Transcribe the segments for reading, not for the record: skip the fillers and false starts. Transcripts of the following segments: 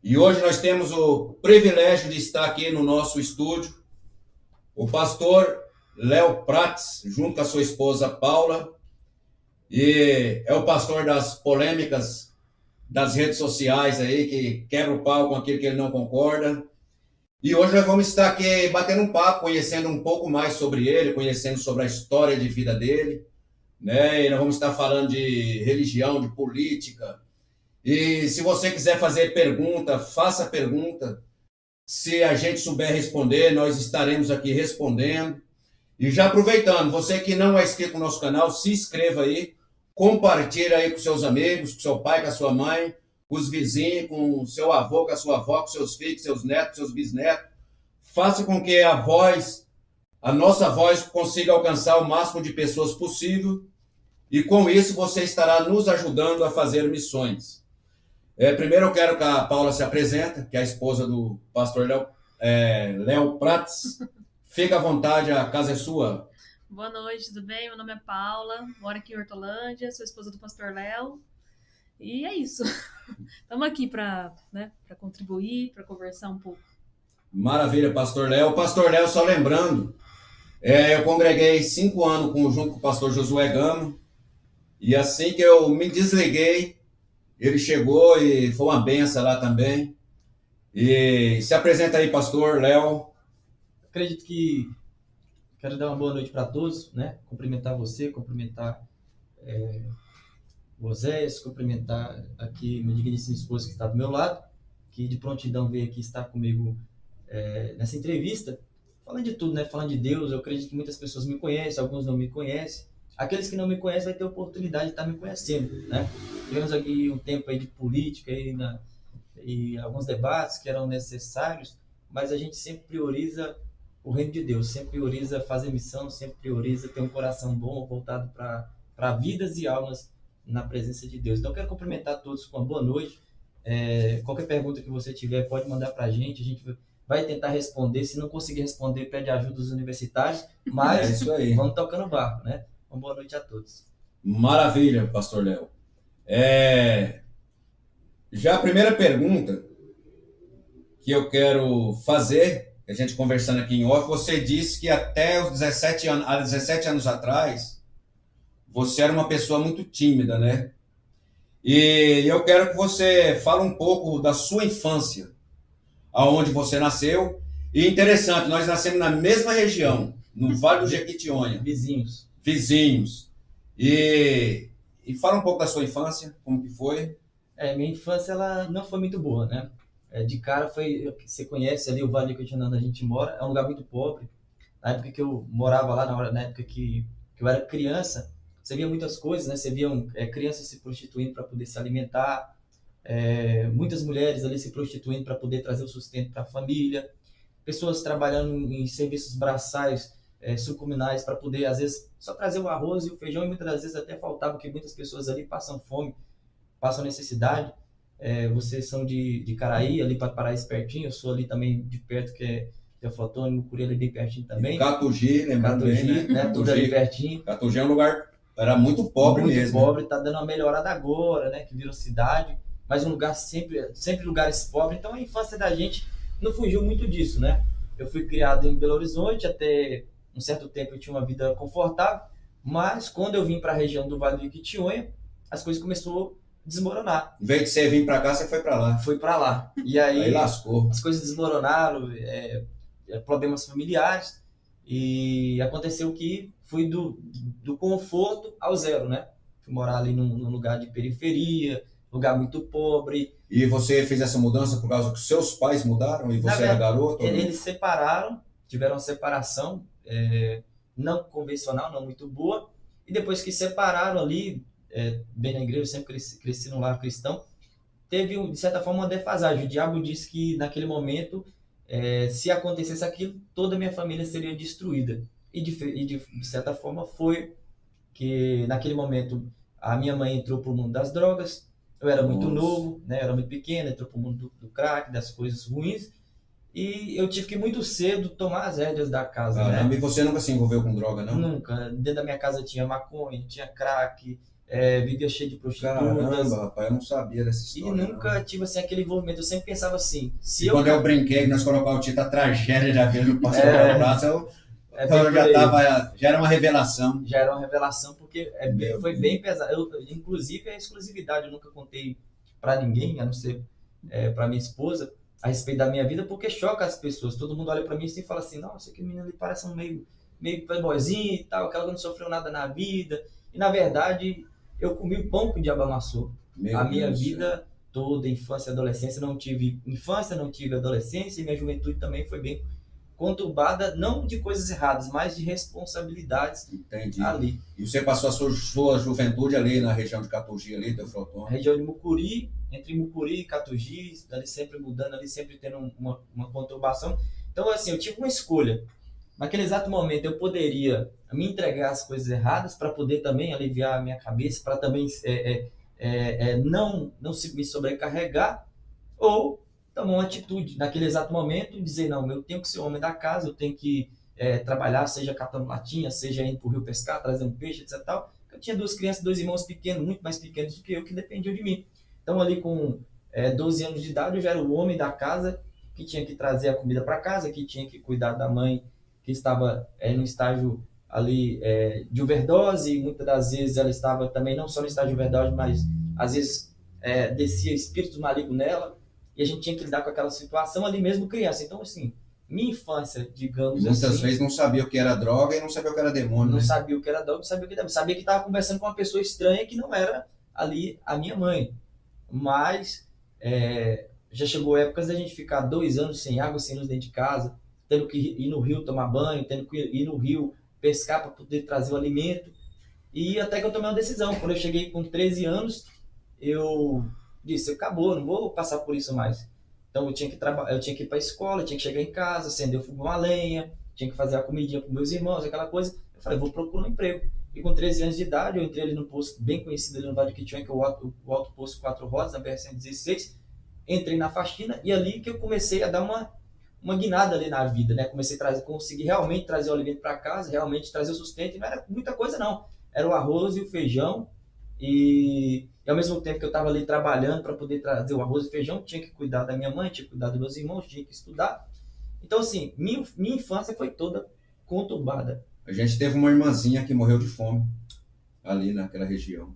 E hoje nós temos o privilégio de estar aqui no nosso estúdio, o pastor Léo Prats, junto com a sua esposa Paula, e é o pastor das polêmicas das redes sociais aí, que quebra o pau com aquilo que ele não concorda. E hoje nós vamos estar aqui batendo um papo, conhecendo um pouco mais sobre ele, conhecendo sobre a história de vida dele, né? E nós vamos estar falando de religião, de política. E se você quiser fazer pergunta, faça pergunta. Se a gente souber responder, nós estaremos aqui respondendo. E já aproveitando, você que não é inscrito no nosso canal, se inscreva aí, compartilha aí com seus amigos, com seu pai, com a sua mãe, com os vizinhos, com o seu avô, com a sua avó, com seus filhos, seus netos, seus bisnetos. Faça com que a nossa voz consiga alcançar o máximo de pessoas possível e com isso você estará nos ajudando a fazer missões. Primeiro eu quero que a Paula se apresente, que é a esposa do pastor Léo Prats. Fica à vontade, a casa é sua. Boa noite, tudo bem? Meu nome é Paula, moro aqui em Hortolândia, sou esposa do pastor Léo. E é isso. Estamos aqui para contribuir, para conversar um pouco. Maravilha, pastor Léo. Pastor Léo, só lembrando, eu congreguei 5 anos junto com o pastor Josué Gama, e assim que eu me desliguei, ele chegou e foi uma benção lá também. E se apresenta aí, pastor Léo. Acredito que quero dar uma boa noite para todos, né? Cumprimentar você, cumprimentar o Oséias, cumprimentar aqui meu digníssimo esposo que está do meu lado, que de prontidão veio aqui estar comigo nessa entrevista, falando de tudo, né? Falando de Deus. Eu acredito que muitas pessoas me conhecem, alguns não me conhecem. Aqueles que não me conhecem vai ter a oportunidade de estar me conhecendo, né? Tivemos aqui um tempo aí de política e alguns debates que eram necessários, mas a gente sempre prioriza o reino de Deus, sempre prioriza fazer missão, sempre prioriza ter um coração bom voltado para vidas e almas na presença de Deus. Então eu quero cumprimentar todos com uma boa noite. Qualquer pergunta que você tiver pode mandar para a gente vai tentar responder. Se não conseguir responder, pede ajuda dos universitários, mas isso aí. Vamos tocando o barco, né? Uma boa noite a todos. Maravilha, pastor Léo. Já a primeira pergunta que eu quero fazer, a gente conversando aqui em off, você disse que até os 17 anos atrás, você era uma pessoa muito tímida, né? E eu quero que você fale um pouco da sua infância, aonde você nasceu. E interessante, nós nascemos na mesma região, no Vale do Jequitinhonha. Vizinhos. E fala um pouco da sua infância, como que foi? Minha infância ela não foi muito boa, né? De cara você conhece ali o Vale do Jequitinhonha onde a gente mora, é um lugar muito pobre. Na época que eu morava lá, na época que eu era criança, você via muitas coisas, né? Você via crianças se prostituindo para poder se alimentar, muitas mulheres ali se prostituindo para poder trazer o sustento para a família, pessoas trabalhando em serviços braçais, subcomunais para poder, às vezes, só trazer o arroz e o feijão, e muitas das vezes até faltava, porque muitas pessoas ali passam fome, passam necessidade. Vocês são de Caraí, ali para Paraíso pertinho, eu sou ali também de perto, que é Teoflotone, Mucuri ali bem pertinho também. Catugi, lembrando bem, né? Tudo ali pertinho. Catugi é um lugar, era muito pobre mesmo. Muito pobre, tá dando uma melhorada agora, né? Que virou cidade, mas um lugar sempre lugares pobres. Então a infância da gente não fugiu muito disso, né? Eu fui criado em Belo Horizonte, até um certo tempo eu tinha uma vida confortável, mas quando eu vim para a região do Vale do Jequitinhonha, as coisas começaram a desmoronar. Em vez de você vir para cá, você foi para lá. Fui para lá. E aí lascou. As coisas desmoronaram, problemas familiares, e aconteceu que fui do conforto ao zero, né? Fui morar ali num lugar de periferia, lugar muito pobre. E você fez essa mudança por causa que seus pais mudaram e você era garoto? Eles separaram, tiveram uma separação não convencional, não muito boa, e depois que separaram ali, bem na igreja, eu sempre cresci num lar cristão, teve, de certa forma, uma defasagem. O diabo disse que naquele momento, se acontecesse aquilo, toda a minha família seria destruída. E de certa forma foi, que naquele momento a minha mãe entrou para o mundo das drogas. Eu era muito novo, né? Eu era muito pequeno, entrou para o mundo do crack, das coisas ruins, e eu tive que muito cedo tomar as rédeas da casa. Né? E você nunca se envolveu com droga, não? Nunca. Dentro da minha casa tinha maconha, tinha crack, vivia cheio de prostitutas. Caramba, rapaz, eu não sabia dessa E história. nunca tive assim, aquele envolvimento. Eu sempre pensava assim, se E eu... quando eu brinquei que nós colocamos o título A Tragédia da Vida do Pastor Léo Prats, eu bem já por aí. já era uma revelação. Já era uma revelação, porque Meu foi Deus. bem pesado. Inclusive, a exclusividade eu nunca contei para ninguém, a não ser para minha esposa, a respeito da minha vida, porque choca as pessoas. Todo mundo olha para mim assim e fala assim, nossa, aquele menino ali parece meio playboyzinho e tal, aquela que não sofreu nada na vida. E, na verdade, eu comi o pão que o diabo amassou. Meu A minha Deus do céu. vida toda, infância e adolescência, não tive infância, não tive adolescência, e minha juventude também foi bem conturbada, não de coisas erradas, mas de responsabilidades Entendi. ali. E você passou a sua juventude ali na região de Catugi, ali, Teoflotone? Região de Mucuri, entre Mucuri e Catugi, ali sempre mudando, ali sempre tendo uma conturbação. Então, assim, eu tive uma escolha. Naquele exato momento, eu poderia me entregar às coisas erradas para poder também aliviar a minha cabeça, para também não me sobrecarregar, ou tomar uma atitude naquele exato momento e dizer, não, eu tenho que ser o homem da casa, eu tenho que trabalhar, seja catando latinha, seja indo para o rio pescar, trazendo peixe, etc. Tal. Eu tinha 2 crianças, 2 irmãos pequenos, muito mais pequenos do que eu, que dependiam de mim. Então, ali com 12 anos de idade, eu já era o homem da casa, que tinha que trazer a comida para casa, que tinha que cuidar da mãe, que estava no estágio ali de overdose, e muitas das vezes ela estava também não só no estágio de overdose, mas às vezes descia espírito maligno nela, e a gente tinha que lidar com aquela situação ali mesmo criança. Então, assim, minha infância, digamos Muitas assim, vezes não sabia o que era droga e não sabia o que era demônio, não né? sabia o que era droga, não sabia o que era, sabia que estava conversando com uma pessoa estranha que não era ali a minha mãe. Mas já chegou épocas da gente ficar 2 anos sem água, sem luz dentro de casa, tendo que ir no rio tomar banho, tendo que ir no rio pescar para poder trazer o alimento. E até que eu tomei uma decisão. Quando eu cheguei com 13 anos, eu disse, acabou, não vou passar por isso mais. Então eu tinha que ir para a escola, eu tinha que chegar em casa, acender o fogão a lenha, tinha que fazer a comidinha para meus irmãos, aquela coisa. Eu falei, vou procurar um emprego. E com 13 anos de idade, eu entrei ali no posto bem conhecido ali no Vale do Quitinhã, que é o Alto Posto 4 Rodas, na BR-116. Entrei na faxina e ali que eu comecei a dar uma guinada ali na vida, né? Comecei a conseguir realmente trazer o alimento para casa, realmente trazer o sustento, e não era muita coisa não. Era o arroz e o feijão, e ao mesmo tempo que eu estava ali trabalhando para poder trazer o arroz e feijão, tinha que cuidar da minha mãe, tinha que cuidar dos meus irmãos, tinha que estudar. Então, assim, minha infância foi toda conturbada. A gente teve uma irmãzinha que morreu de fome ali naquela região.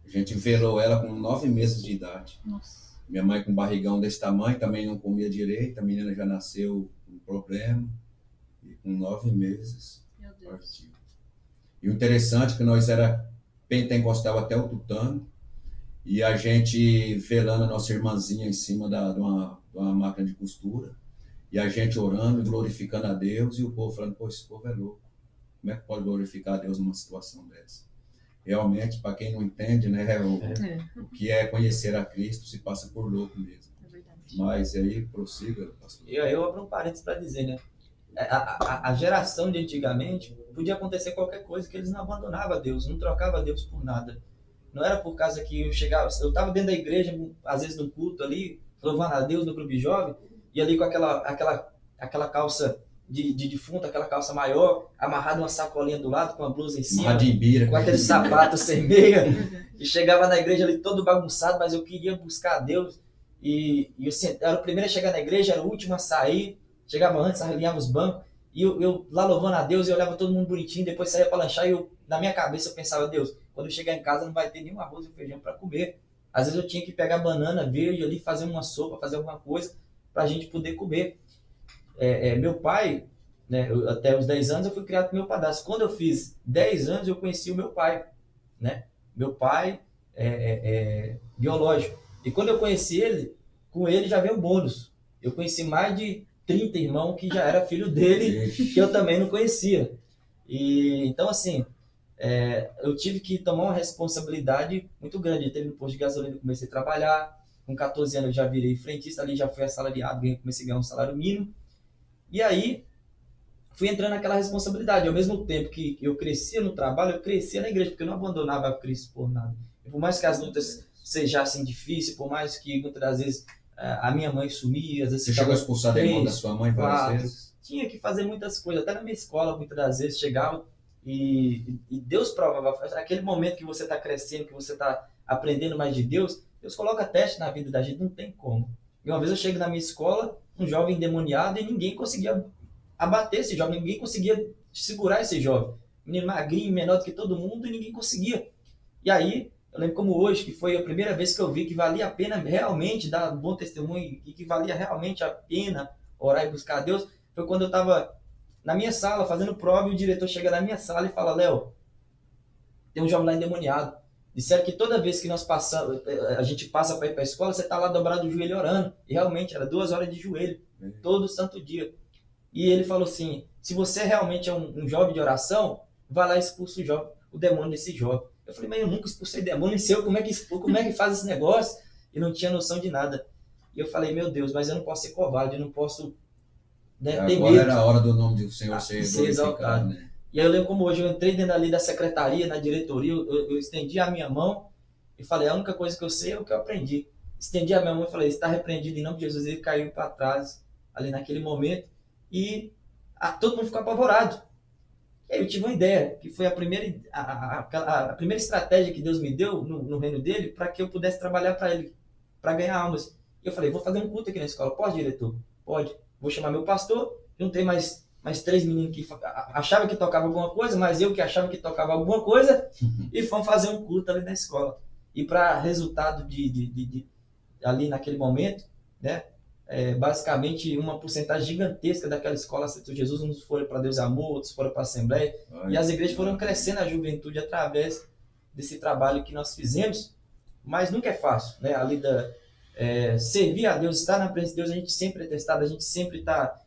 A gente velou ela com 9 meses de idade. Nossa. Minha mãe com um barrigão desse tamanho, também não comia direito, a menina já nasceu com problema, e com 9 meses Meu Deus. partiu. E o interessante é que nós era pentecostal até o tutano, e a gente velando a nossa irmãzinha em cima de uma máquina de costura, e a gente orando e glorificando a Deus, e o povo falando, pô, esse povo é louco, como é que pode glorificar a Deus numa situação dessa? Realmente, para quem não entende, né, o que é conhecer a Cristo se passa por louco mesmo. É verdade. Mas aí, prossiga, pastor. Eu abro um parênteses para dizer, né? A geração de antigamente, podia acontecer qualquer coisa, que eles não abandonavam Deus, não trocavam Deus por nada. Não era por causa que eu estava dentro da igreja, às vezes no culto ali, louvando a Deus no clube jovem, e ali com aquela calça de defunto, aquela calça maior, amarrada uma sacolinha do lado, com a blusa em cima, com aquele sapato sem meia, e chegava na igreja ali todo bagunçado, mas eu queria buscar a Deus, e eu era o primeiro a chegar na igreja, era o último a sair, chegava antes, alinhava os bancos, e eu lá louvando a Deus, eu olhava todo mundo bonitinho, depois saía para lanchar, e na minha cabeça eu pensava, Deus, quando eu chegar em casa não vai ter nenhum arroz e feijão para comer. Às vezes eu tinha que pegar banana verde ali, fazer uma sopa, fazer alguma coisa, para a gente poder comer. Meu pai, né, até os 10 anos eu fui criado com meu padrasto. Quando eu fiz 10 anos eu conheci o meu pai, né? Meu pai biológico. E quando eu conheci ele, com ele já veio um bônus. Eu conheci mais de 30 irmãos que já era filho dele, que eu também não conhecia. E então, assim, eu tive que tomar uma responsabilidade muito grande. Eu teve no posto de gasolina, eu comecei a trabalhar. Com 14 anos eu já virei frentista, ali já fui assalariado, comecei a ganhar um salário mínimo. E aí, fui entrando naquela responsabilidade. Ao mesmo tempo que eu crescia no trabalho, eu crescia na igreja, porque eu não abandonava a Cristo por nada. E por mais que as lutas sejassem difíceis, por mais que muitas das vezes a minha mãe sumia, às vezes você chegou a expulsar demônio da sua mãe várias vezes? Tinha que fazer muitas coisas, até na minha escola, muitas das vezes chegava, E Deus prova, aquele momento que você está crescendo, que você está aprendendo mais de Deus, Deus coloca teste na vida da gente, não tem como. E uma vez eu chego na minha escola, um jovem endemoniado, e ninguém conseguia abater esse jovem, ninguém conseguia segurar esse jovem. Menino magrinho, menor do que todo mundo, e ninguém conseguia. E aí, eu lembro como hoje, que foi a primeira vez que eu vi que valia a pena realmente dar um bom testemunho, e que valia realmente a pena orar e buscar a Deus, foi quando eu estava na minha sala fazendo prova, e o diretor chega na minha sala e fala: Léo, tem um jovem lá endemoniado. Disseram que toda vez que nós passamos, a gente passa para ir para a escola, você está lá dobrado o joelho orando. E realmente, era 2 horas de joelho, todo santo dia. E ele falou assim: se você realmente é um jovem de oração, vai lá e expulsa o demônio desse jovem. Eu falei: mas eu nunca expulsei demônio, nem sei como é que faz esse negócio? E não tinha noção de nada. E eu falei: meu Deus, mas eu não posso ser covarde, eu não posso, né, ter medo. Agora era a hora do nome do Senhor ser exaltado. né? E aí eu lembro como hoje eu entrei dentro ali da secretaria, na diretoria, eu estendi a minha mão e falei: a única coisa que eu sei é o que eu aprendi. Estendi a minha mão e falei: está repreendido em nome de Jesus. Ele caiu para trás ali naquele momento e todo mundo ficou apavorado. E aí eu tive uma ideia, que foi a primeira estratégia que Deus me deu no reino dele, para que eu pudesse trabalhar para ele, para ganhar almas. E eu falei: vou fazer um culto aqui na escola. Pode, diretor? Pode. Vou chamar meu pastor, juntei mais 3 meninos que achavam que tocava alguma coisa, mas eu que achava que tocava alguma coisa, e fomos fazer um culto ali na escola. E para resultado ali naquele momento, né, basicamente uma porcentagem gigantesca daquela escola aceitou Jesus, uns foram para Deus Amor, outros foram para a Assembleia, e as igrejas foram crescendo a juventude através desse trabalho que nós fizemos, mas nunca é fácil, né? Ali servir a Deus, estar na presença de Deus, a gente sempre é testado, a gente sempre está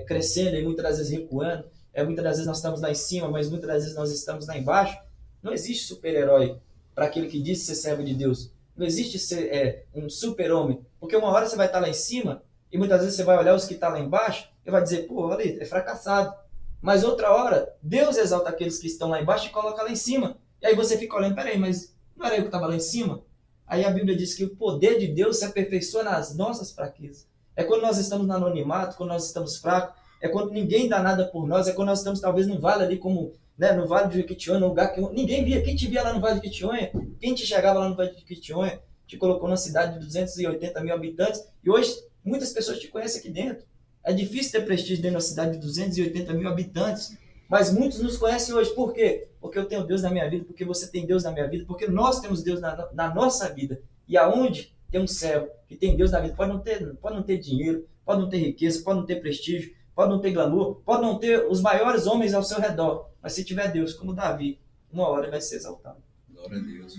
crescendo e muitas das vezes recuando, muitas das vezes nós estamos lá em cima, mas muitas das vezes nós estamos lá embaixo. Não existe super-herói para aquele que diz ser servo de Deus. Não existe ser um super-homem, porque uma hora você vai estar lá em cima e muitas vezes você vai olhar os que estão lá embaixo e vai dizer: pô, olha aí, é fracassado. Mas outra hora, Deus exalta aqueles que estão lá embaixo e coloca lá em cima. E aí você fica olhando: peraí, mas não era eu que estava lá em cima? Aí a Bíblia diz que o poder de Deus se aperfeiçoa nas nossas fraquezas. É quando nós estamos no anonimato, quando nós estamos fracos, é quando ninguém dá nada por nós, é quando nós estamos talvez no vale ali, como, né, no Vale de Jequitinhonha, no lugar que ninguém via. Quem te via lá no Vale de Jequitinhonha, quem te chegava lá no Vale de Jequitinhonha, te colocou numa cidade de 280 mil habitantes, e hoje muitas pessoas te conhecem aqui dentro. É difícil ter prestígio dentro de uma cidade de 280 mil habitantes, mas muitos nos conhecem hoje. Por quê? Porque eu tenho Deus na minha vida, porque você tem Deus na minha vida, porque nós temos Deus na nossa vida. E aonde tem um servo que tem Deus na vida, pode não ter dinheiro, pode não ter riqueza, pode não ter prestígio, pode não ter glamour, pode não ter os maiores homens ao seu redor, mas se tiver Deus, como Davi, uma hora vai ser exaltado. Glória a Deus.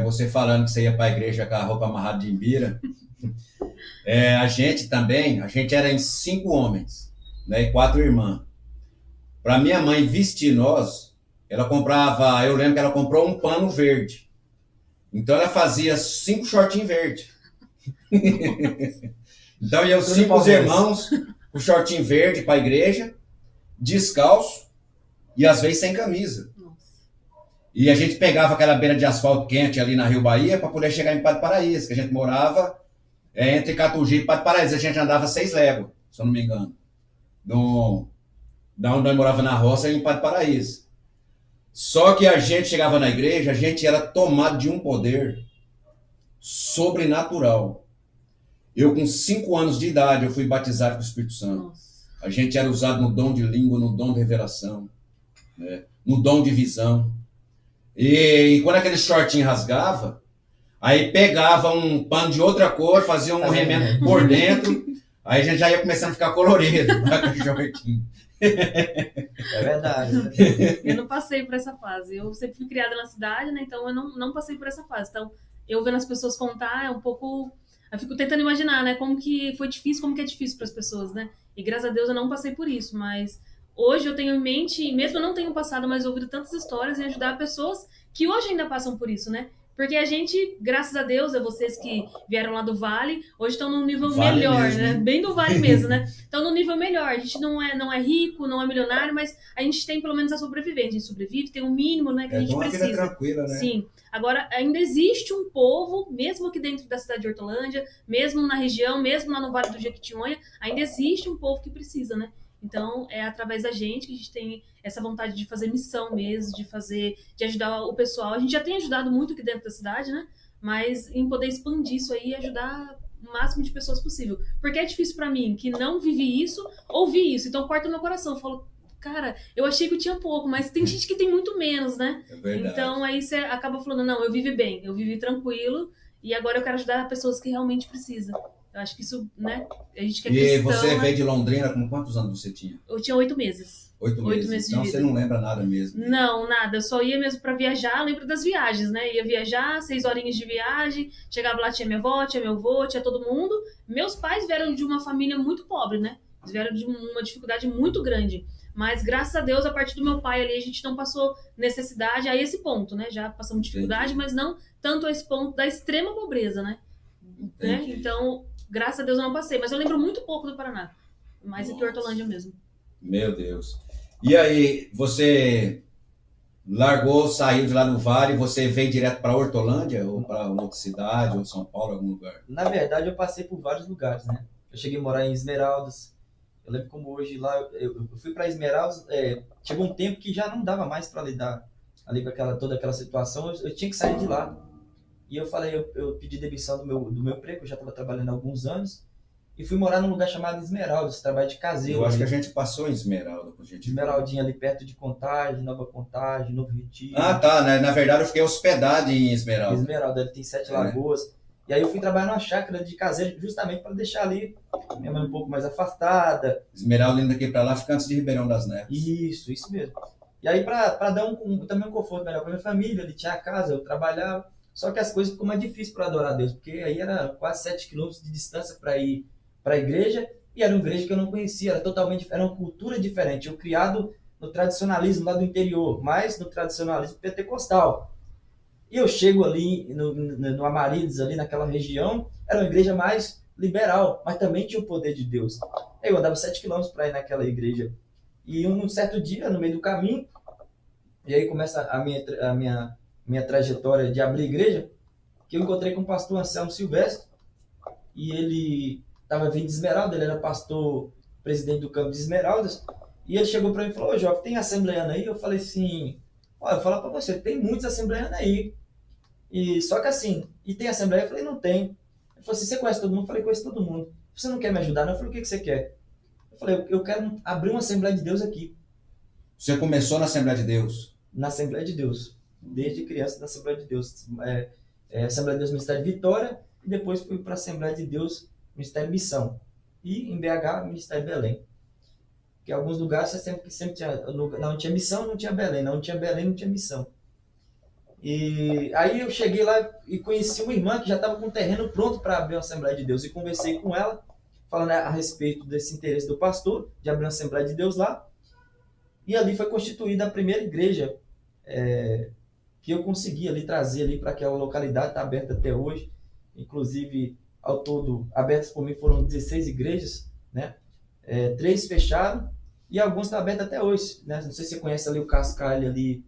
Você falando que você ia para a igreja com a roupa amarrada de imbira, a gente era em 5 homens, né, e 4 irmãs. Para minha mãe vestir nós, eu lembro que ela comprou um pano verde. Então ela fazia 5 shortinhos verdes. Então iam 5 irmãos com shortinho verde para a igreja, descalço e às vezes sem camisa. E a gente pegava aquela beira de asfalto quente ali na Rio Bahia para poder chegar em Padre Paraíso, que a gente morava entre Catugi e Padre Paraíso. A gente andava 6 léguas, se eu não me engano, da onde nós morava na roça em Padre Paraíso. Só que a gente chegava na igreja, a gente era tomado de um poder sobrenatural. Eu, com 5 anos de idade, eu fui batizado com o Espírito Santo. Nossa. A gente era usado no dom de língua, no dom de revelação, né? No dom de visão. E quando aquele shortinho rasgava, aí pegava um pano de outra cor, fazia um remendo por dentro, aí a gente já ia começando a ficar colorido com aquele shortinho. É verdade. Eu não passei por essa fase. Eu sempre fui criada na cidade, né? Então eu não passei por essa fase. Então, eu vendo as pessoas contar, é um pouco... Eu fico tentando imaginar, né? Como que foi difícil, como que é difícil para as pessoas, né? E graças a Deus eu não passei por isso, mas hoje eu tenho em mente, mesmo eu não tenho passado, mas ouvido tantas histórias em ajudar pessoas que hoje ainda passam por isso, né? Porque a gente, graças a Deus, vocês que vieram lá do Vale, hoje estão num nível melhor, mesmo, né? Bem do Vale mesmo, né? Estão num nível melhor. A gente não é rico, não é milionário, mas a gente tem pelo menos a sobrevivência. A gente sobrevive, tem um mínimo, né, que a gente precisa. Vida tranquila, né? Sim. Agora, ainda existe um povo, mesmo aqui dentro da cidade de Hortolândia, mesmo na região, mesmo lá no Vale do Jequitinhonha, ainda existe um povo que precisa, né? Então, é através da gente que a gente tem essa vontade de fazer missão mesmo, de ajudar o pessoal. A gente já tem ajudado muito aqui dentro da cidade, né? Mas em poder expandir isso aí e ajudar o máximo de pessoas possível. Porque é difícil pra mim, que não vivi isso, ouvir isso. Então, corta no meu coração. Eu falo, cara, eu achei que eu tinha pouco, mas tem gente que tem muito menos, né? É verdade. Então, aí você acaba falando, não, eu vivi bem, eu vivi tranquilo, e agora eu quero ajudar pessoas que realmente precisam. Eu acho que isso, né? A gente que é E cristão, você né? veio de Londrina, com quantos anos você tinha? Eu tinha 8 meses. 8 8 meses. meses de Então vida. você não lembra nada mesmo. Não, nada. Eu só ia mesmo pra viajar. Lembro das viagens, né? Ia viajar, 6 horinhas de viagem. Chegava lá, tinha minha avó, tinha meu avô, tinha todo mundo. Meus pais vieram de uma família muito pobre, né? Eles vieram de uma dificuldade muito grande. Mas, graças a Deus, a partir do meu pai ali, a gente não passou necessidade a esse ponto, né? Já passamos dificuldade, mas não tanto a esse ponto da extrema pobreza, né? Então, graças a Deus eu não passei. Mas eu lembro muito pouco do Paraná. Mais aqui em Hortolândia mesmo. Meu Deus. E aí, você largou, saiu de lá no Vale, você veio direto para Hortolândia ou para outra cidade, ou São Paulo, algum lugar? Na verdade, eu passei por vários lugares, né? Eu cheguei a morar em Esmeraldas. Eu lembro como hoje lá, eu fui para Esmeraldas, chegou um tempo que já não dava mais para lidar ali com toda aquela situação, eu tinha que sair de lá. E eu falei, eu pedi demissão do meu emprego, eu já estava trabalhando há alguns anos, e fui morar num lugar chamado Esmeraldas, trabalho de caseiro. Eu acho que ali. a gente passou em Esmeralda. Esmeraldinha ali perto de Contagem, Nova Contagem, Novo Retiro. Ah, tá. Na verdade, eu fiquei hospedado em Esmeralda. Esmeralda, ele tem 7 lagoas. E aí eu fui trabalhar numa chácara de caseiro justamente para deixar ali minha mãe um pouco mais afastada. Esmeralda indo daqui para lá, fica antes de Ribeirão das Neves. Isso mesmo. E aí para dar também um conforto melhor para minha família, ele tinha a casa, eu trabalhava. Só que as coisas ficou mais difíceis para adorar a Deus, porque aí era quase 7 quilômetros de distância para ir para a igreja, e era uma igreja que eu não conhecia, era uma cultura diferente. Eu criado no tradicionalismo lá do interior, mas no tradicionalismo pentecostal. E eu chego ali no Amarílis, ali naquela região, era uma igreja mais liberal, mas também tinha o poder de Deus. Eu andava 7 quilômetros para ir naquela igreja. E um certo dia, no meio do caminho, e aí começa a minha trajetória de abrir igreja, que eu encontrei com o pastor Anselmo Silvestre, e ele estava vindo de Esmeralda, ele era pastor, presidente do campo de Esmeraldas, e ele chegou para mim e falou, ô Jovem, tem assembleiano aí? Eu falei assim, olha, eu vou falar para você, tem muitos assembleianos aí, e só que assim, e tem assembleia? Eu falei, não tem. Ele falou assim, você conhece todo mundo? Eu falei, conheço todo mundo. Você não quer me ajudar? Não? Eu falei, o que você quer? Eu falei, eu quero abrir uma Assembleia de Deus aqui. Você começou na Assembleia de Deus? Na Assembleia de Deus. Desde criança na Assembleia de Deus. Assembleia de Deus Ministério de Vitória, e depois fui para a Assembleia de Deus Ministério Missão. E em BH, Ministério Belém. Porque em alguns lugares você sempre tinha, não tinha missão, não tinha Belém. Não tinha Belém, não tinha missão. E aí eu cheguei lá e conheci uma irmã que já estava com o terreno pronto para abrir uma Assembleia de Deus. E conversei com ela, falando a respeito desse interesse do pastor, de abrir uma Assembleia de Deus lá. E ali foi constituída a primeira igreja que eu consegui ali trazer ali para aquela localidade, está aberta até hoje. Inclusive, ao todo, abertas por mim foram 16 igrejas, né? 3 fecharam e algumas estão abertas até hoje, né? Não sei se você conhece ali o Cascalho ali,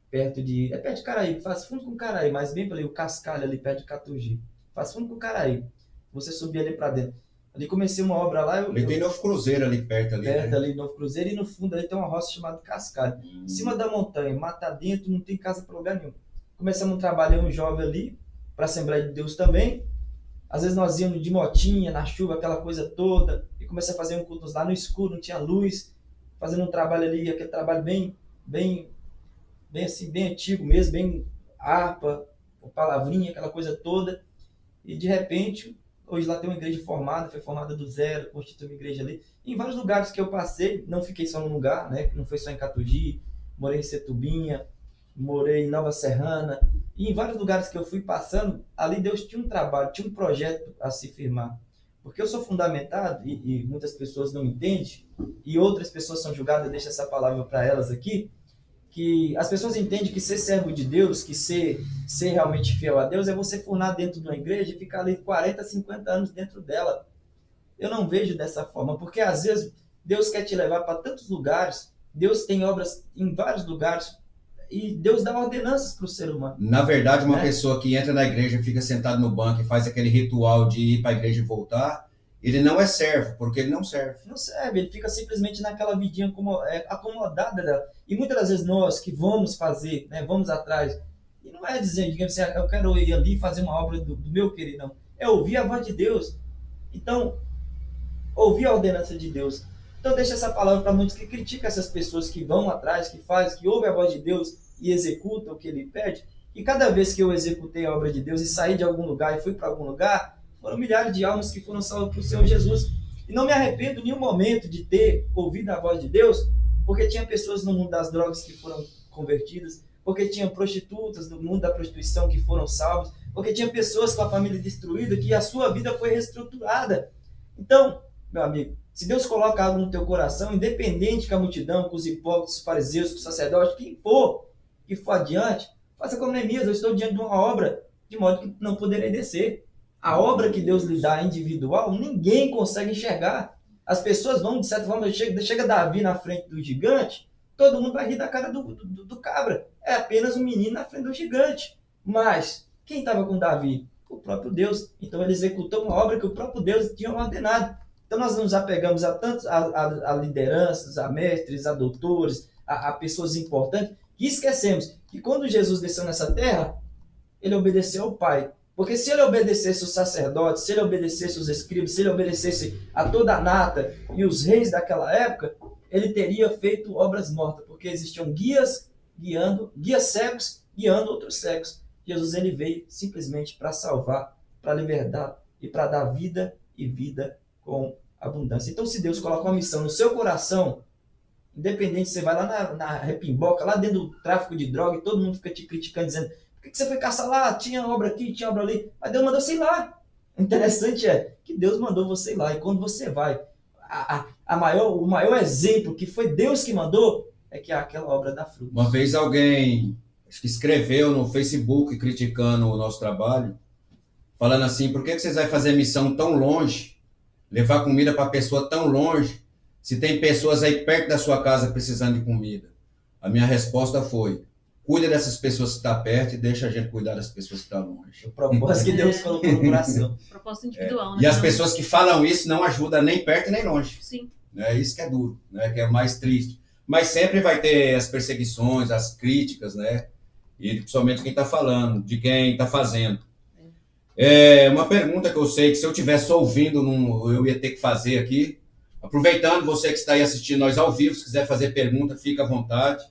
perto de Caraí, faz fundo com Caraí, mas bem ali, o Cascalho ali perto de Catugi. Faz fundo com Caraí. Você subir ali para dentro. Ali comecei uma obra lá. Tem Novo Cruzeiro ali perto ali. Perto né? ali, Novo Cruzeiro, e no fundo ali tem uma roça chamada Cascalho. Em cima da montanha, mata dentro, não tem casa para lugar nenhum. Começamos a trabalhar um jovem ali, para a Assembleia de Deus também. Às vezes nós íamos de motinha, na chuva, aquela coisa toda, e comecei a fazer um culto lá no escuro, não tinha luz, fazendo um trabalho ali, aquele trabalho bem assim, bem antigo mesmo, bem harpa, palavrinha, aquela coisa toda. E de repente, hoje lá tem uma igreja formada, foi formada do zero, constituiu uma igreja ali. E em vários lugares que eu passei, não fiquei só num lugar, né? Não foi só em Catugi, morei em Setubinha, morei em Nova Serrana. E em vários lugares que eu fui passando, ali Deus tinha um trabalho, tinha um projeto a se firmar. Porque eu sou fundamentado, e muitas pessoas não entendem, e outras pessoas são julgadas, eu deixo essa palavra para elas aqui, que as pessoas entendem que ser servo de Deus, que ser realmente fiel a Deus, é você fornar dentro de uma igreja e ficar ali 40, 50 anos dentro dela. Eu não vejo dessa forma, porque às vezes Deus quer te levar para tantos lugares, Deus tem obras em vários lugares, e Deus dá ordenanças para o ser humano. Na verdade, uma pessoa que entra na igreja, fica sentado no banco e faz aquele ritual de ir para a igreja e voltar, ele não é servo, porque ele não serve. Não serve, ele fica simplesmente naquela vidinha acomodada dela. E muitas das vezes nós que vamos fazer, né, vamos atrás, e não é dizer, digamos assim, eu quero ir ali fazer uma obra do meu querer, não. É ouvir a voz de Deus. Então, ouvir a ordenança de Deus. Então, deixa essa palavra para muitos que criticam essas pessoas que vão atrás, que fazem, que ouvem a voz de Deus e executam o que ele pede. E cada vez que eu executei a obra de Deus e saí de algum lugar e fui para algum lugar, foram milhares de almas que foram salvas por Senhor Jesus. E não me arrependo em nenhum momento de ter ouvido a voz de Deus, porque tinha pessoas no mundo das drogas que foram convertidas, porque tinha prostitutas no mundo da prostituição que foram salvas, porque tinha pessoas com a família destruída que a sua vida foi reestruturada. Então, meu amigo, se Deus coloca algo no teu coração, independente com a multidão, com os hipócritas, os fariseus, com os sacerdotes, quem for, que for adiante, faça como Neemias, eu estou diante de uma obra, de modo que não poderei descer. A obra que Deus lhe dá individual, ninguém consegue enxergar. As pessoas vão, de certa forma, chega Davi na frente do gigante, todo mundo vai rir da cara do cabra. É apenas um menino na frente do gigante. Mas, quem estava com Davi? O próprio Deus. Então ele executou uma obra que o próprio Deus tinha ordenado. Então nós nos apegamos a tantos, a lideranças, a mestres, a doutores, a pessoas importantes, que esquecemos que quando Jesus desceu nessa terra, ele obedeceu ao Pai. Porque se ele obedecesse os sacerdotes, se ele obedecesse os escribas, se ele obedecesse a toda a nata e os reis daquela época, ele teria feito obras mortas, porque existiam guias cegos guiando outros cegos. Jesus ele veio simplesmente para salvar, para libertar e para dar vida e vida com abundância. Então, se Deus coloca uma missão no seu coração, independente, você vai lá na repimboca, lá dentro do tráfico de droga, e todo mundo fica te criticando, dizendo: por que você foi caçar lá? Tinha obra aqui, tinha obra ali. Mas Deus mandou você ir lá. O interessante é que Deus mandou você ir lá. E quando você vai, o maior exemplo que foi Deus que mandou é que aquela obra dá fruto. Uma vez alguém escreveu no Facebook criticando o nosso trabalho, falando assim: por que vocês vão fazer missão tão longe, levar comida para pessoa tão longe, se tem pessoas aí perto da sua casa precisando de comida? A minha resposta foi: cuida dessas pessoas que estão perto e deixa a gente cuidar das pessoas que estão longe. O propósito que Deus colocou no coração. Propósito individual, né? E as pessoas que falam isso não ajudam nem perto nem longe. Sim. É isso que é duro, né? Que é mais triste. Mas sempre vai ter as perseguições, as críticas, né? E principalmente quem está falando, de quem está fazendo. Uma pergunta que eu sei que se eu estivesse ouvindo, eu ia ter que fazer aqui. Aproveitando, você que está aí assistindo nós ao vivo, se quiser fazer pergunta, fica à vontade.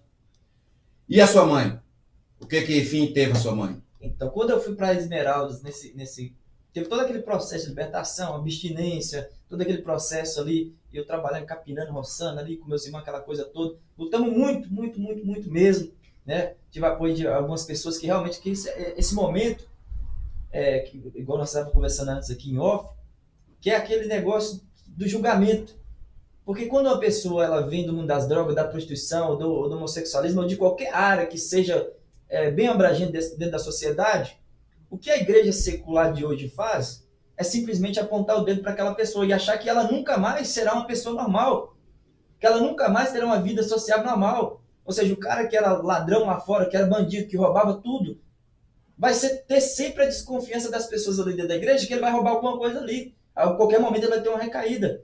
E a sua mãe? O que fim teve a sua mãe? Então, quando eu fui para Esmeraldas, teve todo aquele processo de libertação, abstinência, todo aquele processo ali, eu trabalhando, capinando, roçando ali com meus irmãos, aquela coisa toda. Lutamos muito mesmo, né? Tive apoio de algumas pessoas que realmente, que esse momento, igual nós estávamos conversando antes aqui em off, que é aquele negócio do julgamento. Porque quando uma pessoa ela vem do mundo das drogas, da prostituição, ou do homossexualismo, ou de qualquer área que seja bem abrangente dentro da sociedade, o que a igreja secular de hoje faz é simplesmente apontar o dedo para aquela pessoa e achar que ela nunca mais será uma pessoa normal, que ela nunca mais terá uma vida social normal. Ou seja, o cara que era ladrão lá fora, que era bandido, que roubava tudo, vai ter sempre a desconfiança das pessoas ali dentro da igreja que ele vai roubar alguma coisa ali. A qualquer momento ele vai ter uma recaída.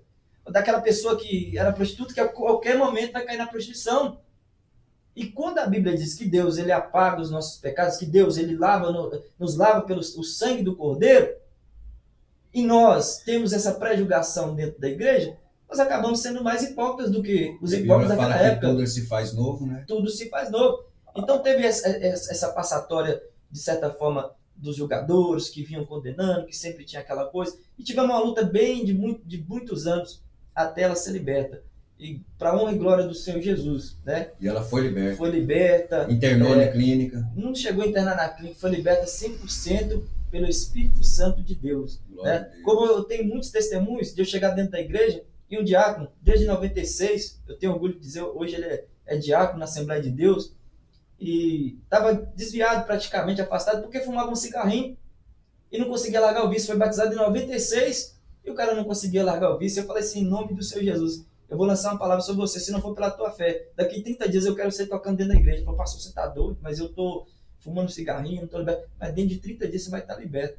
Daquela pessoa que era prostituta, que a qualquer momento vai cair na prostituição. E quando a Bíblia diz que Deus ele apaga os nossos pecados, que Deus ele nos lava pelo o sangue do Cordeiro, e nós temos essa pré-julgação dentro da igreja, nós acabamos sendo mais hipócritas do que os hipócritas daquela época. Tudo se faz novo, né? Tudo se faz novo. Então teve essa passatória, de certa forma, dos julgadores que vinham condenando, que sempre tinha aquela coisa. E tivemos uma luta de muitos anos até ela ser liberta. E para honra e glória do Senhor Jesus, né? E ela foi liberta. Foi liberta. Internou na clínica. Não chegou a internar na clínica, foi liberta 100% pelo Espírito Santo de Deus. Né? Como eu tenho muitos testemunhos de eu chegar dentro da igreja e um diácono, desde 96, eu tenho orgulho de dizer, hoje ele é diácono na Assembleia de Deus, e estava desviado praticamente, afastado, porque fumava um cigarrinho e não conseguia largar o vício. Foi batizado em 96 e o cara não conseguia largar o vício. Eu falei assim, em nome do Senhor Jesus, eu vou lançar uma palavra sobre você, se não for pela tua fé. Daqui 30 dias eu quero ser tocando dentro da igreja. Ele falou, pastor, você está doido? Mas eu estou fumando cigarrinho, não estou liberto. Mas dentro de 30 dias você vai estar liberto.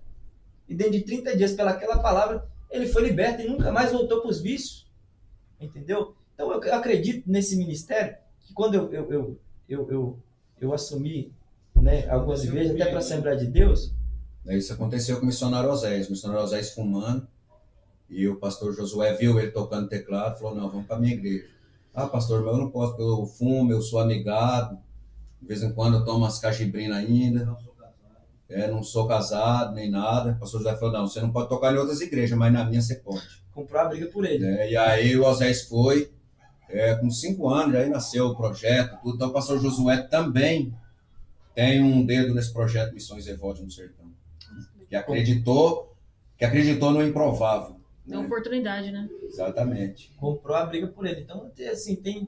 E dentro de 30 dias, pelaquela palavra, ele foi liberto e nunca mais voltou para os vícios, entendeu? Então eu acredito nesse ministério, que quando eu assumi, né, algumas igrejas, até para a Assembleia de Deus. Isso aconteceu com o missionário Oséias fumando, e o pastor Josué viu ele tocando teclado, falou, não, vamos para a minha igreja. Ah, pastor, mas eu não posso, porque eu fumo, eu sou amigado, de vez em quando eu tomo umas cajibrinas ainda, não sou casado, nem nada. O pastor Josué falou, não, você não pode tocar em outras igrejas, mas na minha você pode. Comprou a briga por ele. E aí o Oséias foi, com 5 anos, aí nasceu o projeto, tudo. Então o pastor Josué também tem um dedo nesse projeto Missões Evódia no Sertão, que acreditou no improvável. É uma oportunidade, né? Exatamente. Comprou a briga por ele. Então, assim, tem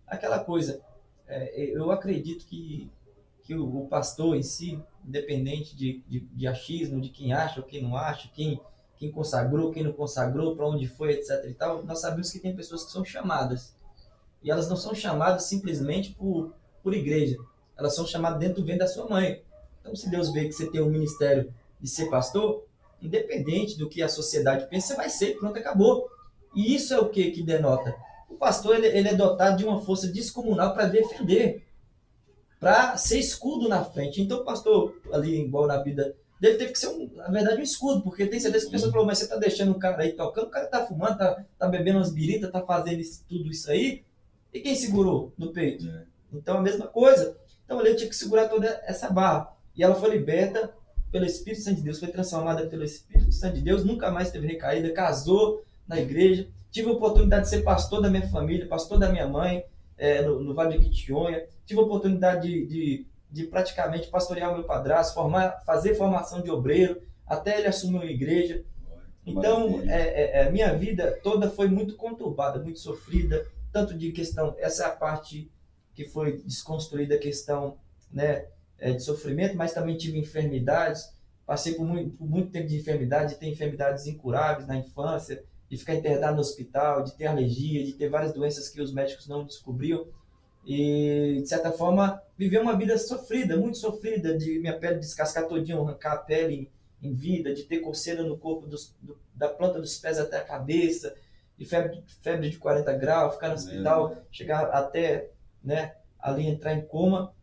aquela coisa. Eu acredito que o pastor em si, independente de achismo, de quem acha ou quem não acha, quem consagrou, quem não consagrou, para onde foi, etc. e tal, nós sabemos que tem pessoas que são chamadas. E elas não são chamadas simplesmente por igreja. Elas são chamadas dentro do ventre da sua mãe. Então, se Deus vê que você tem um ministério de ser pastor, independente do que a sociedade pensa, você vai ser, pronto, acabou. E isso é o que denota? O pastor ele é dotado de uma força descomunal para defender, para ser escudo na frente. Então, o pastor, ali, igual na vida dele, teve que ser, na verdade, um escudo, porque tem certeza que a pessoa falou, mas você está deixando o cara aí tocando, o cara está fumando, tá bebendo umas biritas, está fazendo tudo isso aí, e quem segurou no peito? Então, a mesma coisa. Então, ele tinha que segurar toda essa barra. E ela foi liberta pelo Espírito Santo de Deus, foi transformada pelo Espírito Santo de Deus, nunca mais teve recaída, casou na igreja, tive a oportunidade de ser pastor da minha família, pastor da minha mãe, no Vale de Quitionha, tive a oportunidade de praticamente pastorear o meu padrasto, fazer formação de obreiro, até ele assumir uma igreja. Então, a minha vida toda foi muito conturbada, muito sofrida, tanto de questão, essa é a parte que foi desconstruída, a questão, né, de sofrimento, mas também tive enfermidades, passei por muito tempo de enfermidade, de ter enfermidades incuráveis na infância, de ficar internado no hospital, de ter alergia, de ter várias doenças que os médicos não descobriam, e de certa forma viver uma vida sofrida, muito sofrida, de minha pele descascar todinha, arrancar a pele em vida, de ter coceira no corpo da planta dos pés até a cabeça, de febre de 40 graus, ficar no hospital, chegar até, né, ali entrar em coma,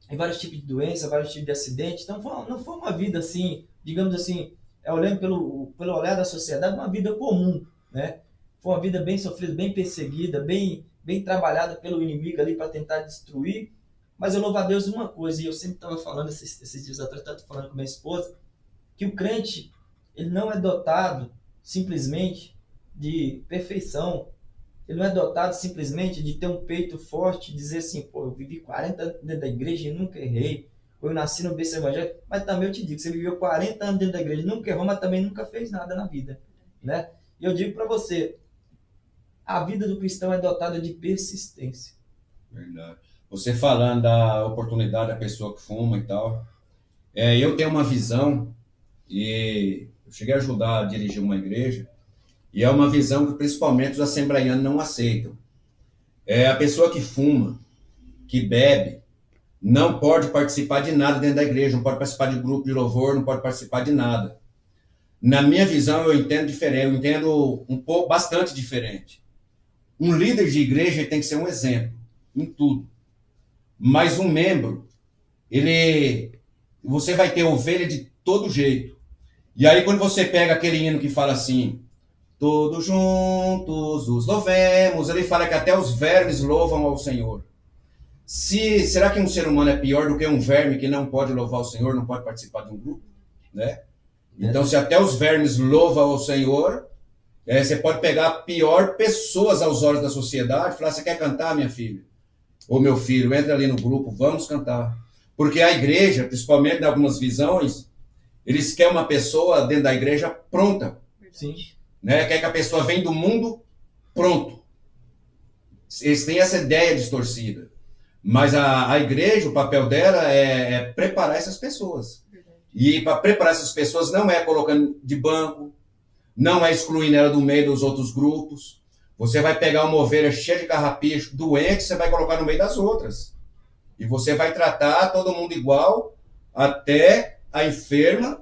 em vários tipos de doença, vários tipos de acidente. Então não foi uma vida assim, digamos assim, olhando pelo olhar da sociedade, uma vida comum, né? Foi uma vida bem sofrida, bem perseguida, bem trabalhada pelo inimigo ali para tentar destruir. Mas eu louvo a Deus uma coisa, e eu sempre estava falando esses dias atrás, estava falando com minha esposa, que o crente, ele não é dotado simplesmente de perfeição. Ele não é dotado simplesmente de ter um peito forte e dizer assim, pô, eu vivi 40 anos dentro da igreja e nunca errei. Ou eu nasci no berço evangélico. Mas também eu te digo, você viveu 40 anos dentro da igreja e nunca errou, mas também nunca fez nada na vida, né? E eu digo para você, a vida do cristão é dotada de persistência. Verdade. Você falando da oportunidade da pessoa que fuma e tal, eu tenho uma visão, e eu cheguei a ajudar a dirigir uma igreja, e é uma visão que principalmente os assembleianos não aceitam. A pessoa que fuma, que bebe, não pode participar de nada dentro da igreja, não pode participar de grupo de louvor, não pode participar de nada. Na minha visão, eu entendo diferente, eu entendo bastante diferente. Um líder de igreja tem que ser um exemplo em tudo. Mas um membro, você vai ter ovelha de todo jeito. E aí quando você pega aquele hino que fala assim, todos juntos os louvemos, ele fala que até os vermes louvam ao Senhor. Será que um ser humano é pior do que um verme que não pode louvar o Senhor, não pode participar de um grupo? Né? Então, se até os vermes louvam ao Senhor, você pode pegar pior pessoas aos olhos da sociedade e falar, você quer cantar, minha filha? Ou meu filho, entra ali no grupo, vamos cantar. Porque a igreja, principalmente em algumas visões, eles querem uma pessoa dentro da igreja pronta. Sim. Né? Quer que a pessoa venha do mundo pronto. Eles têm essa ideia distorcida. Mas a igreja, o papel dela é preparar essas pessoas. E para preparar essas pessoas não é colocando de banco, não é excluindo ela do meio dos outros grupos. Você vai pegar uma ovelha cheia de carrapicho, doente, você vai colocar no meio das outras. E você vai tratar todo mundo igual até a enferma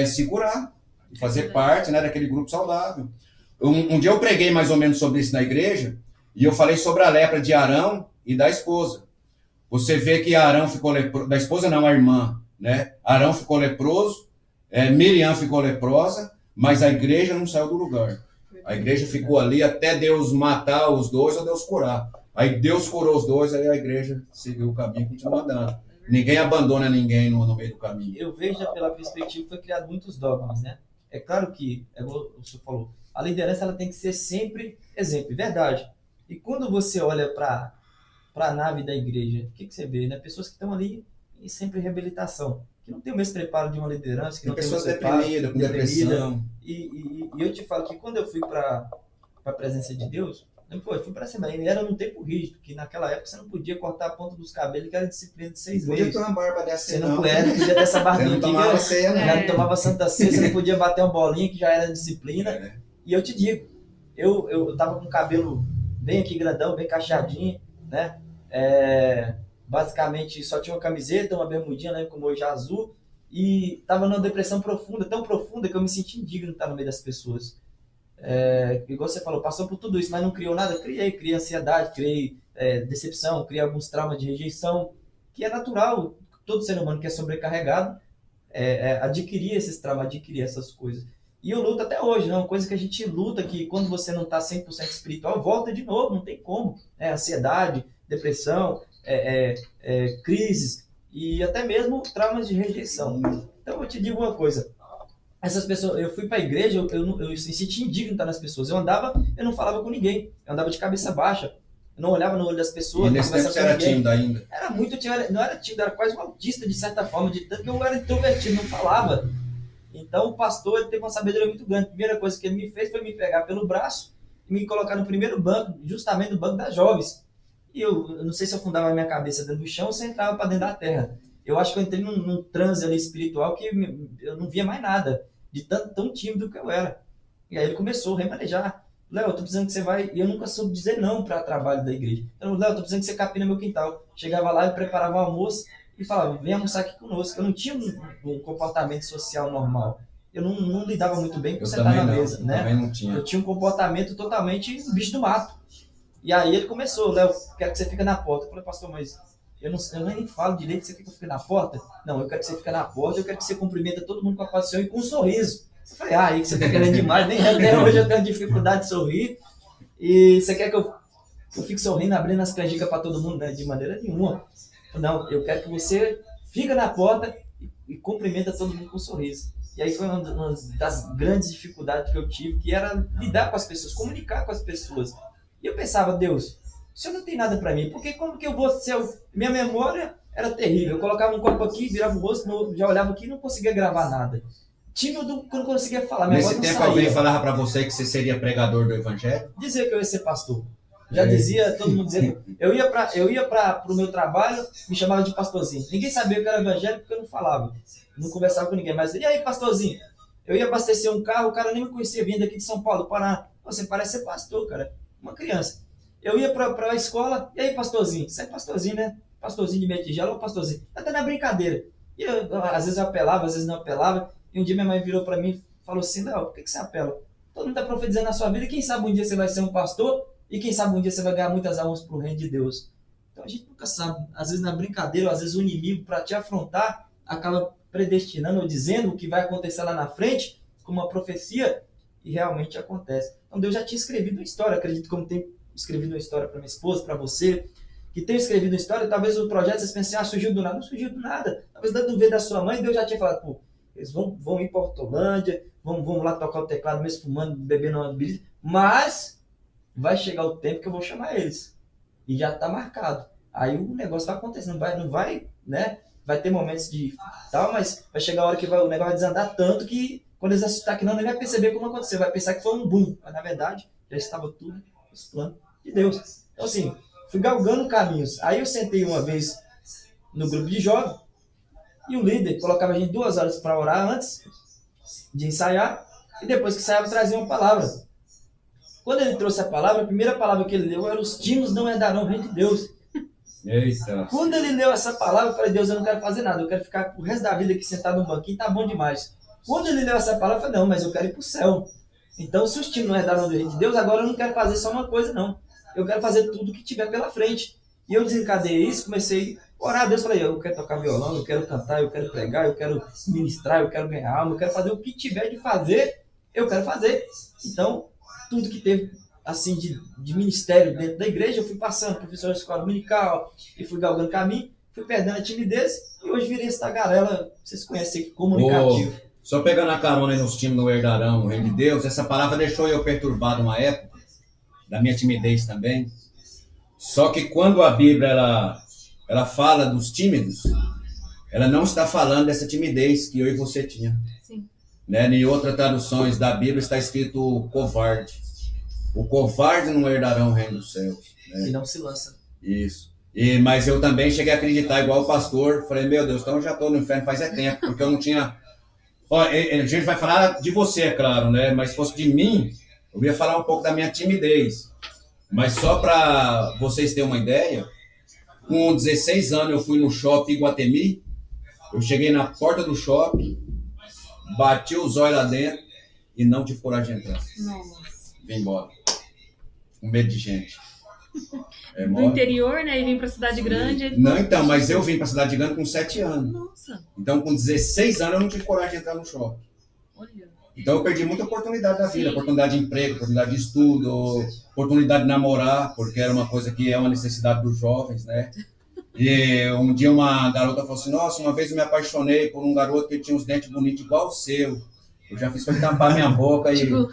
se curar. fazer parte, né, daquele grupo saudável. Um dia eu preguei mais ou menos sobre isso na igreja, e eu falei sobre a lepra de Arão e da esposa. Você vê que Arão ficou leproso, da esposa não, a irmã, né? Arão ficou leproso, Miriam ficou leprosa, mas a igreja não saiu do lugar. A igreja ficou ali até Deus matar os dois ou Deus curar. Aí Deus curou os dois, aí a igreja seguiu o caminho e continua andando. Ninguém abandona ninguém no meio do caminho. Eu vejo pela perspectiva que foi criado muitos dogmas, né? É claro que, é como o senhor falou, a liderança ela tem que ser sempre exemplo, verdade. E quando você olha para a nave da igreja, o que você vê? Né? Pessoas que estão ali em sempre reabilitação, que não tem o mesmo preparo de uma liderança, que não tem o mesmo preparo, deprimidas, com depressão. E eu te falo que quando eu fui para a presença de Deus, eu fui para a Assembleia, era num tempo rígido, que naquela época você não podia cortar a ponta dos cabelos, que era disciplina de 6 meses. Não podia ter uma barba dessa, você não podia ter essa barbinha. Você não tomava ceia, não. Já não tomava Santa Ceia, você não podia bater uma bolinha, que já era disciplina. E eu te digo, eu tava com o cabelo bem aqui grandão, bem cacheadinho, né? Basicamente só tinha uma camiseta, uma bermudinha, né, com hoje azul, e tava numa depressão profunda, tão profunda que eu me senti indigno de estar no meio das pessoas. Igual você falou, passou por tudo isso, mas não criou nada. Criei ansiedade, criei decepção, criei alguns traumas de rejeição, que é natural, todo ser humano que é sobrecarregado adquirir esses traumas, adquirir essas coisas. E eu luto até hoje, né? Uma coisa que a gente luta, que quando você não está 100% espiritual, volta de novo, não tem como. Ansiedade, depressão, crises e até mesmo traumas de rejeição. Então eu te digo uma coisa, essas pessoas, eu fui para a igreja, eu me senti indigno de estar nas pessoas, eu não falava com ninguém, eu andava de cabeça baixa, eu não olhava no olho das pessoas. E nesse tempo você era tímido ainda? Era muito tímido, não era tímido, era quase um autista de certa forma, de tanto que eu era introvertido, não falava. Então o pastor ele teve uma sabedoria muito grande. A primeira coisa que ele me fez foi me pegar pelo braço e me colocar no primeiro banco, justamente no banco das jovens. E eu não sei se eu fundava a minha cabeça dentro do chão ou se eu entrava para dentro da terra. Eu acho que eu entrei num transe ali espiritual que eu não via mais nada, de tão tímido que eu era. E aí ele começou a remanejar. Léo, eu tô precisando que você vai... E eu nunca soube dizer não para trabalho da igreja. Então, Léo, eu tô precisando que você capine meu quintal. Chegava lá e preparava o almoço e falava, vem almoçar aqui conosco. Eu não tinha um comportamento social normal. Eu não lidava muito bem com sentar na mesa, né? Também não tinha. Eu tinha um comportamento totalmente bicho do mato. E aí ele começou, Léo, quero que você fique na porta. Eu falei, pastor, mas eu nem falo direito, você quer que eu fique na porta? Não, eu quero que você fique na porta, eu quero que você cumprimenta todo mundo com a paz do Senhor e com um sorriso. Eu falei, aí que você tá querendo demais, nem até hoje eu tenho dificuldade de sorrir. E você quer que eu fique sorrindo, abrindo as canjicas para todo mundo? Né? De maneira nenhuma. Não, eu quero que você fique na porta e cumprimenta todo mundo com um sorriso. E aí foi uma das grandes dificuldades que eu tive, que era lidar com as pessoas, comunicar com as pessoas. E eu pensava, Deus, o Senhor não tem nada para mim, porque como que eu vou ser... Minha memória era terrível, eu colocava um copo aqui, virava o rosto, já olhava aqui e não conseguia gravar nada. Tímido, que eu não conseguia falar. Nesse tempo alguém falava para você que você seria pregador do evangelho? Dizia que eu ia ser pastor. Já dizia, todo mundo dizia. Eu ia para o meu trabalho, me chamava de pastorzinho. Ninguém sabia que eu era evangélico porque eu não falava. Não conversava com ninguém. Mas, e aí, pastorzinho? Eu ia abastecer um carro, o cara nem me conhecia, vindo aqui de São Paulo, Paraná. Você parece ser pastor, cara. Uma criança. Eu ia para a escola, e aí, pastorzinho? Você é pastorzinho, né? Pastorzinho de meia tigela ou pastorzinho? Até na brincadeira. E às vezes eu apelava, às vezes não apelava. E um dia minha mãe virou para mim e falou assim, Léo, por que você apela? Todo mundo está profetizando na sua vida, e quem sabe um dia você vai ser um pastor, e quem sabe um dia você vai ganhar muitas almas para o reino de Deus. Então a gente nunca sabe. Às vezes na brincadeira, ou às vezes o inimigo, para te afrontar, acaba predestinando ou dizendo o que vai acontecer lá na frente, como uma profecia, e realmente acontece. Então Deus já tinha escrevido uma história, acredito como tem escrevido uma história para minha esposa, para você, que tem escrevido uma história, talvez o projeto, vocês pensem, surgiu do nada. Não surgiu do nada. Talvez dando ver da sua mãe, Deus já tinha falado, pô, eles vão ir para Hortolândia, vão lá tocar o teclado mesmo, fumando, bebendo uma bebida, mas vai chegar o tempo que eu vou chamar eles. E já está marcado. Aí o negócio vai acontecer, não vai, né? Vai ter momentos de tal, mas vai chegar a hora que o negócio vai desandar tanto que quando eles assustarem que não, nem vai perceber como aconteceu, vai pensar que foi um boom. Mas na verdade, já estava tudo nos planos de Deus. Então assim, fui galgando caminhos. Aí eu sentei uma vez no grupo de jovens, e o líder colocava a gente 2 horas para orar antes de ensaiar, e depois que ensaiava trazia uma palavra. Quando ele trouxe a palavra, a primeira palavra que ele leu era: os tímidos não herdarão o reino de Deus. Eita. Quando ele leu essa palavra, eu falei: Deus, eu não quero fazer nada, eu quero ficar o resto da vida aqui sentado no banquinho, tá bom demais. Quando ele leu essa palavra, eu falei, não, mas eu quero ir para o céu. Então, se o time não é da reino de Deus, agora eu não quero fazer só uma coisa, não. Eu quero fazer tudo que tiver pela frente. E eu desencadeei isso, comecei a orar a Deus. Falei, eu quero tocar violão, eu quero cantar, eu quero pregar, eu quero ministrar, eu quero ganhar alma, eu quero fazer o que tiver de fazer, eu quero fazer. Então, tudo que teve assim de ministério dentro da igreja, eu fui passando, professor de escola dominical, e fui galgando caminho, fui perdendo a timidez, e hoje virei esse tagarela, vocês conhecem aqui, comunicativo. Só pegando a carona aí nos times no Herdarão, o Reino de Deus, essa palavra deixou eu perturbado uma época, da minha timidez também. Só que quando a Bíblia ela fala dos tímidos, ela não está falando dessa timidez que eu e você tinha. Sim. Né? Em outras traduções da Bíblia está escrito covarde. O covarde não herdará o reino dos céus. Né? E não se lança. Isso. Mas eu também cheguei a acreditar igual o pastor. Falei, meu Deus, então eu já estou no inferno faz tempo, porque eu não tinha... Ó, a gente vai falar de você, é claro, né? Mas se fosse de mim, eu ia falar um pouco da minha timidez. Mas só para vocês terem uma ideia, com 16 anos eu fui no shopping Iguatemi, eu cheguei na porta do shopping, bati os olhos lá dentro e não tive coragem de entrar. Nossa. Vim embora. Com medo de gente. Do interior, né? E vim pra cidade grande. Não, então, mas eu vim pra cidade grande com 7 anos. Nossa. Então, com 16 anos eu não tive coragem de entrar no shopping. Olha. Então eu perdi muita oportunidade da vida, oportunidade de emprego, oportunidade de estudo, oportunidade de namorar, porque era uma coisa que é uma necessidade dos jovens, né? E um dia uma garota falou assim, nossa, uma vez eu me apaixonei por um garoto que tinha uns dentes bonitos igual o seu. Eu já fiz pra tampar minha boca e... Tipo...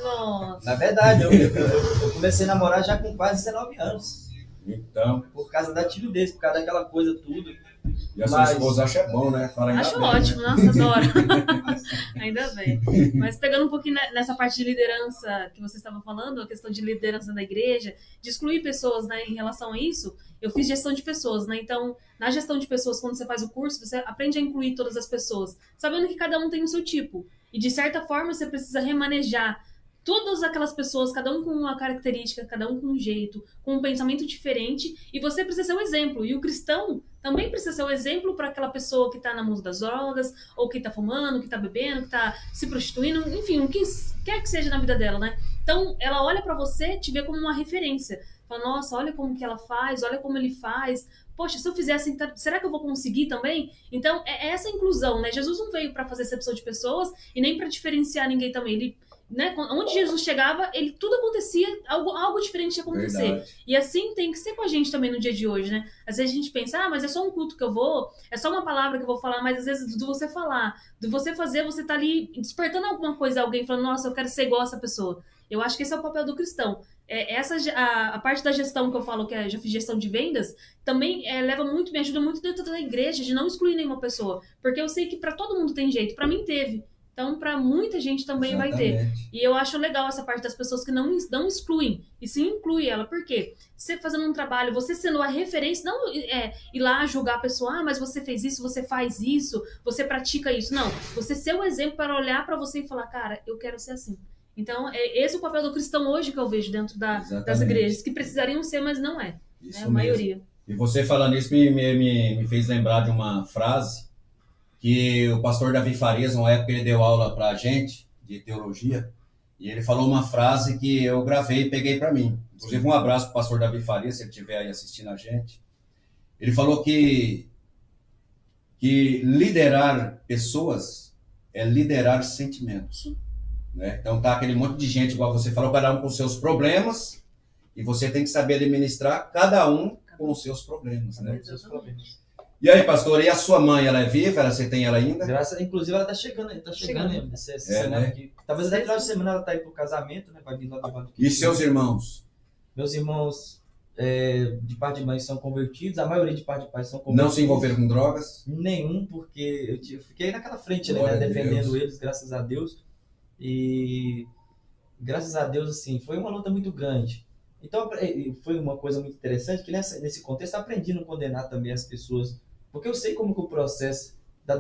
Nossa. Na verdade, eu comecei a namorar já com quase 19 anos. Então... Por causa da timidez, por causa daquela coisa tudo. E a sua esposa acha bom, né? Acho ótimo, né? Nossa, adoro. Ainda bem. Mas pegando um pouquinho nessa parte de liderança que você estava falando, a questão de liderança da igreja, de excluir pessoas, né, em relação a isso, eu fiz gestão de pessoas, né? Então, na gestão de pessoas, quando você faz o curso, você aprende a incluir todas as pessoas, sabendo que cada um tem o seu tipo. E, de certa forma, você precisa remanejar todas aquelas pessoas, cada um com uma característica, cada um com um jeito, com um pensamento diferente, e você precisa ser um exemplo. E o cristão também precisa ser um exemplo para aquela pessoa que está na mão das drogas, ou que está fumando, que está bebendo, que está se prostituindo, enfim, o que quer que seja na vida dela, né? Então, ela olha para você, te vê como uma referência. Fala, nossa, olha como que ela faz, olha como ele faz. Poxa, se eu fizer assim, será que eu vou conseguir também? Então, é essa inclusão, né? Jesus não veio para fazer acepção de pessoas e nem para diferenciar ninguém também. Ele, né, onde Jesus chegava, tudo acontecia, algo diferente ia acontecer. Verdade. E assim tem que ser com a gente também no dia de hoje, né? Às vezes a gente pensa, mas é só um culto que eu vou, é só uma palavra que eu vou falar, mas às vezes do você falar, do você fazer, você tá ali despertando alguma coisa a alguém, falando, nossa, eu quero ser igual a essa pessoa. Eu acho que esse é o papel do cristão. A parte da gestão que eu falo, que já fiz gestão de vendas, também leva muito, me ajuda muito dentro da igreja, de não excluir nenhuma pessoa. Porque eu sei que para todo mundo tem jeito, para mim teve. Então, para muita gente também Exatamente. Vai ter. E eu acho legal essa parte das pessoas que não excluem, e sim inclui ela. Por quê? Você fazendo um trabalho, você sendo a referência, não ir lá julgar a pessoa, mas você fez isso, você faz isso, você pratica isso. Não, você ser o exemplo para olhar para você e falar, cara, eu quero ser assim. Então, esse é o papel do cristão hoje que eu vejo dentro das igrejas, que precisariam ser, mas não é. Isso é a maioria. E você falando isso me fez lembrar de uma frase que o pastor Davi Farias, uma época, ele deu aula para a gente, de teologia, e ele falou uma frase que eu gravei e peguei para mim. Inclusive, um abraço para o pastor Davi Farias, se ele estiver aí assistindo a gente. Ele falou que liderar pessoas é liderar sentimentos. Né? Então, tá aquele monte de gente, igual você falou, cada um com seus problemas, e você tem que saber administrar cada um com os seus problemas. Né? E aí, pastor, e a sua mãe, ela é viva? Você tem ela ainda? Inclusive, ela tá chegando essa semana né? aqui. Talvez até final de semana ela tá aí pro casamento, né? Vai vir lá do Vale. E seus irmãos? Meus irmãos, de parte de mãe, são convertidos. A maioria de parte de pai são convertidos. Não se envolveram com drogas? Nenhum, porque eu fiquei naquela frente, né? Defendendo eles, graças a Deus. E graças a Deus, assim, foi uma luta muito grande. Então, foi uma coisa muito interessante que nesse contexto eu aprendi a não condenar também as pessoas, porque eu sei como que o processo da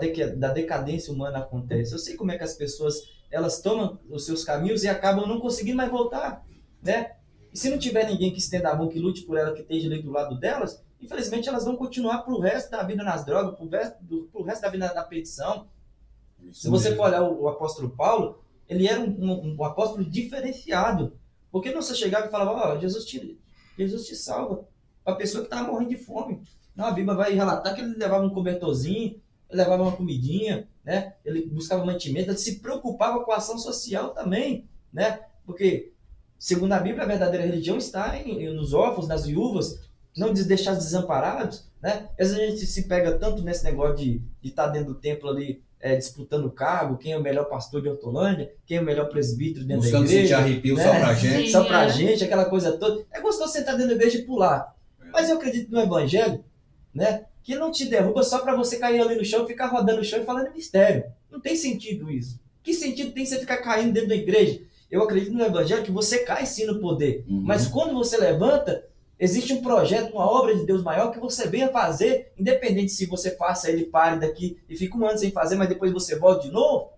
decadência humana acontece. Eu sei como é que as pessoas, elas tomam os seus caminhos e acabam não conseguindo mais voltar, né? E se não tiver ninguém que estenda a mão, que lute por ela, que esteja ali do lado delas, infelizmente elas vão continuar pro resto da vida nas drogas, pro resto da vida na perdição. Se você for olhar o apóstolo Paulo, ele era um apóstolo diferenciado. Porque não você chegava e falava, ó, Jesus te salva. A pessoa que estava morrendo de fome. Não, a Bíblia vai relatar que ele levava um cobertorzinho, ele levava uma comidinha, né? Ele buscava mantimento, ele se preocupava com a ação social também, né? Porque, segundo a Bíblia, a verdadeira religião está nos órfãos, nas viúvas, não deixar desamparados, né? Às vezes a gente se pega tanto nesse negócio de estar dentro do templo ali, disputando cargo, quem é o melhor pastor de Hortolândia, quem é o melhor presbítero dentro da igreja. Buscando sentir arrepio, né? Só pra gente. Sim, só pra gente, aquela coisa toda. É gostoso sentar dentro da igreja e pular. Mas eu acredito no evangelho, né? Que não te derruba só para você cair ali no chão e ficar rodando no chão e falando mistério. Não tem sentido isso. Que sentido tem você ficar caindo dentro da igreja? Eu acredito no evangelho que você cai sim no poder. Mas quando você levanta, existe um projeto, uma obra de Deus maior que você venha fazer, independente se você faça ele, pare daqui e fique um ano sem fazer, mas depois você volta de novo.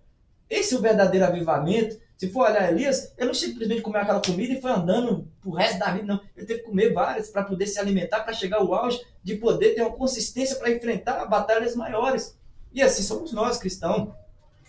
Esse é o verdadeiro avivamento. Se for olhar Elias, ele não simplesmente comeu aquela comida e foi andando pro resto da vida, não. Ele teve que comer várias para poder se alimentar, para chegar ao auge de poder ter uma consistência para enfrentar batalhas maiores. E assim somos nós, cristãos.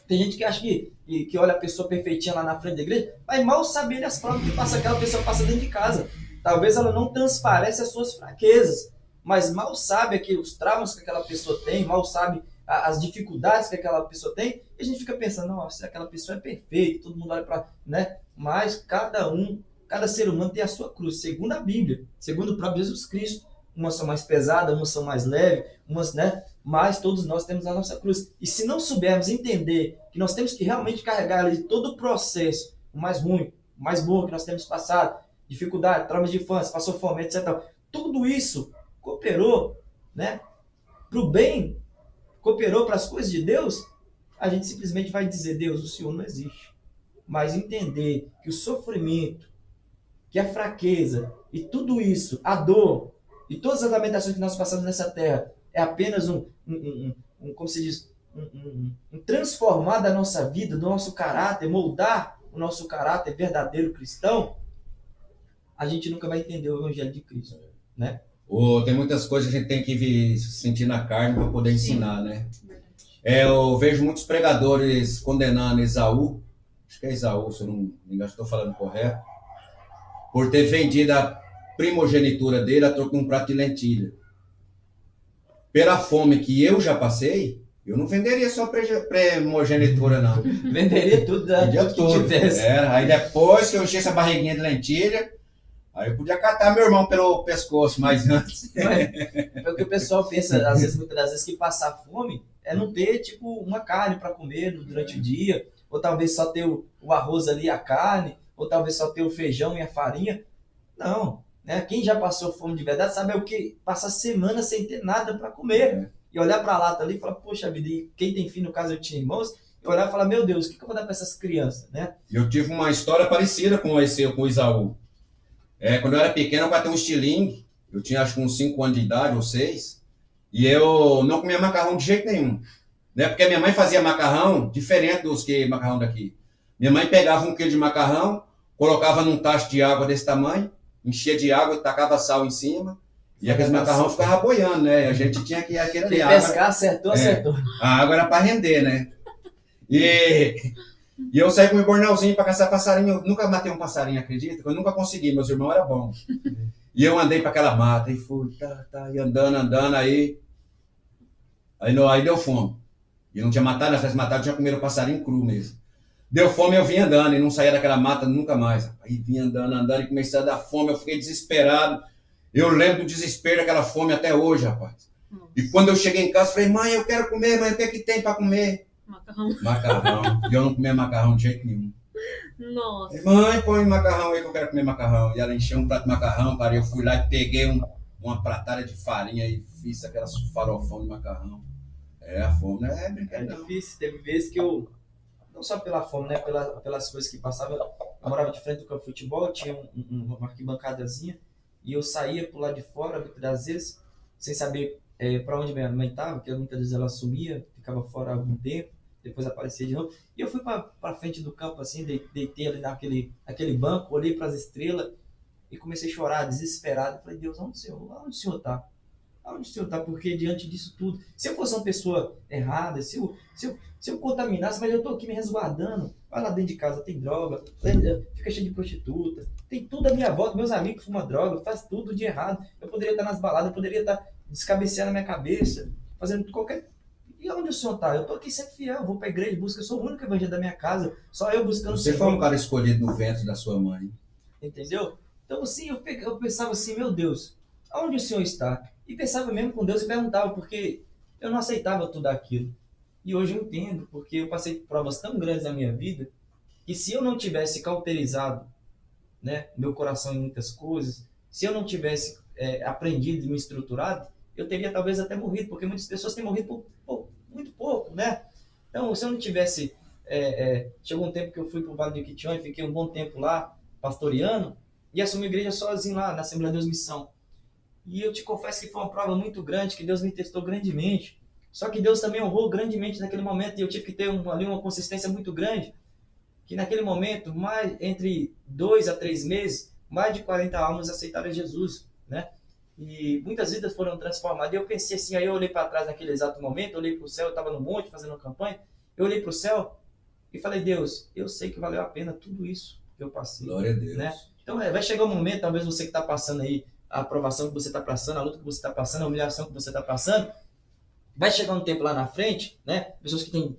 Tem gente que acha que olha a pessoa perfeitinha lá na frente da igreja, mas mal sabe ele as provas que passa aquela pessoa passa dentro de casa. Talvez ela não transparece as suas fraquezas, mas mal sabe os traumas que aquela pessoa tem, mal sabe as dificuldades que aquela pessoa tem, e a gente fica pensando, nossa, aquela pessoa é perfeita, todo mundo olha para, né? Mas cada ser humano tem a sua cruz, segundo a Bíblia, segundo o próprio Jesus Cristo. Umas são mais pesadas, umas são mais leves, umas, né? Mas todos nós temos a nossa cruz. E se não soubermos entender que nós temos que realmente carregar ali todo o processo, o mais ruim, o mais bom que nós temos passado, dificuldade, traumas de infância, passou fome, etc. Tudo isso cooperou, né? Para o bem, cooperou para as coisas de Deus, a gente simplesmente vai dizer, Deus, o Senhor não existe. Mas entender que o sofrimento, que a fraqueza e tudo isso, a dor e todas as lamentações que nós passamos nessa terra é apenas como se diz, um transformar da nossa vida, do nosso caráter, moldar o nosso caráter verdadeiro cristão, a gente nunca vai entender o Evangelho de Cristo, né? Tem muitas coisas que a gente tem que sentir na carne para poder ensinar, né? Eu vejo muitos pregadores condenando Esaú, acho que é Esaú, se eu não me engano, estou falando correto, por ter vendido a primogenitura dele a troco de um prato de lentilha. Pela fome que eu já passei, eu não venderia só primogenitura, não. Venderia tudo, tudo que tivesse. Aí depois que eu enchi essa barriguinha de lentilha, aí eu podia catar meu irmão pelo pescoço, mas antes... É o que o pessoal pensa, muitas das vezes, que passar fome é não ter, tipo, uma carne para comer durante o dia, ou talvez só ter o arroz ali e a carne, ou talvez só ter o feijão e a farinha. Não, né? Quem já passou fome de verdade sabe o que? Passar semana sem ter nada para comer. E olhar para a lata ali e falar, poxa vida, e quem tem filho, no caso eu tinha irmãos, e olhar e falar, meu Deus, o que eu vou dar para essas crianças, né? Eu tive uma história parecida com o Esaú. Quando eu era pequeno, eu bati um estilingue, eu tinha acho que uns 5 anos de idade, ou 6, e eu não comia macarrão de jeito nenhum. Né? Porque a minha mãe fazia macarrão diferente dos que macarrão daqui. Minha mãe pegava 1 quilo de macarrão, colocava num tacho de água desse tamanho, enchia de água e tacava sal em cima, e aqueles macarrão ficavam boiando, né? A gente tinha que ir aquele ali. Pescar, acertou. A água era para render, né? E eu saí com meu bornalzinho para caçar passarinho. Eu nunca matei um passarinho, acredita? Eu nunca consegui, meus irmãos eram bons. E eu andei para aquela mata e fui, e andando, aí deu fome. E não tinha matado, se tivesse matado, tinha comido o passarinho cru mesmo. Deu fome, eu vim andando e não saía daquela mata nunca mais. Aí vim andando e comecei a dar fome, eu fiquei desesperado. Eu lembro do desespero daquela fome até hoje, rapaz. Nossa. E quando eu cheguei em casa, falei, mãe, eu quero comer, mãe, o que é que tem para comer? Macarrão. E eu não comia macarrão de jeito nenhum. Nossa. Mãe, põe macarrão aí que eu quero comer macarrão. E ela encheu um prato de macarrão, eu fui lá e peguei uma pratada de farinha e fiz aquelas farofão de macarrão. A fome não é brincadeira. É difícil, teve vezes que eu, não só pela fome, né, pelas coisas que passavam, eu morava de frente do campo de futebol, tinha uma arquibancadazinha, e eu saía por lá de fora, muitas vezes, sem saber para onde minha mãe estava, porque muitas vezes ela sumia, ficava fora algum tempo, depois aparecia de novo. E eu fui para frente do campo, assim, deitei ali naquele banco, olhei para as estrelas e comecei a chorar, desesperado. Falei, Deus, onde o Senhor está? Aonde o Senhor está? Porque diante disso tudo, se eu fosse uma pessoa errada, se eu contaminasse, mas eu estou aqui me resguardando, vai lá dentro de casa, tem droga, fica cheio de prostituta, tem tudo à minha volta, meus amigos fumam droga, faz tudo de errado, eu poderia estar nas baladas, eu poderia estar descabeceando a minha cabeça, fazendo qualquer... E onde o Senhor está? Eu estou aqui sempre fiel, vou para a igreja, busco, eu sou o único evangelho da minha casa, só eu buscando o Você Senhor. foi um cara escolhido no ventre da sua mãe. Entendeu? Então, assim, eu pensava assim, meu Deus, aonde o Senhor está? E pensava mesmo com Deus e perguntava, porque eu não aceitava tudo aquilo. E hoje eu entendo, porque eu passei por provas tão grandes na minha vida, que se eu não tivesse cauterizado, né, meu coração em muitas coisas, se eu não tivesse aprendido e me estruturado, eu teria talvez até morrido, porque muitas pessoas têm morrido por muito pouco, né? Então, se eu não tivesse... chegou um tempo que eu fui para o Vale do Jequitinhonha e fiquei um bom tempo lá, pastoreando, e assumi a igreja sozinho lá, na Assembleia de Deus Missão. E eu te confesso que foi uma prova muito grande, que Deus me testou grandemente. Só que Deus também honrou grandemente naquele momento, e eu tive que ter ali uma consistência muito grande, que naquele momento, entre 2 a 3 meses, mais de 40 almas aceitaram Jesus, né? E muitas vidas foram transformadas. E eu pensei assim, aí eu olhei para trás naquele exato momento, olhei para o céu, eu estava no monte fazendo uma campanha, eu olhei para o céu e falei, Deus, eu sei que valeu a pena tudo isso que eu passei. Glória a Deus. Né? Então vai chegar um momento, talvez você que está passando aí, a aprovação que você está passando, a luta que você está passando, a humilhação que você está passando, vai chegar um tempo lá na frente, né? Pessoas que têm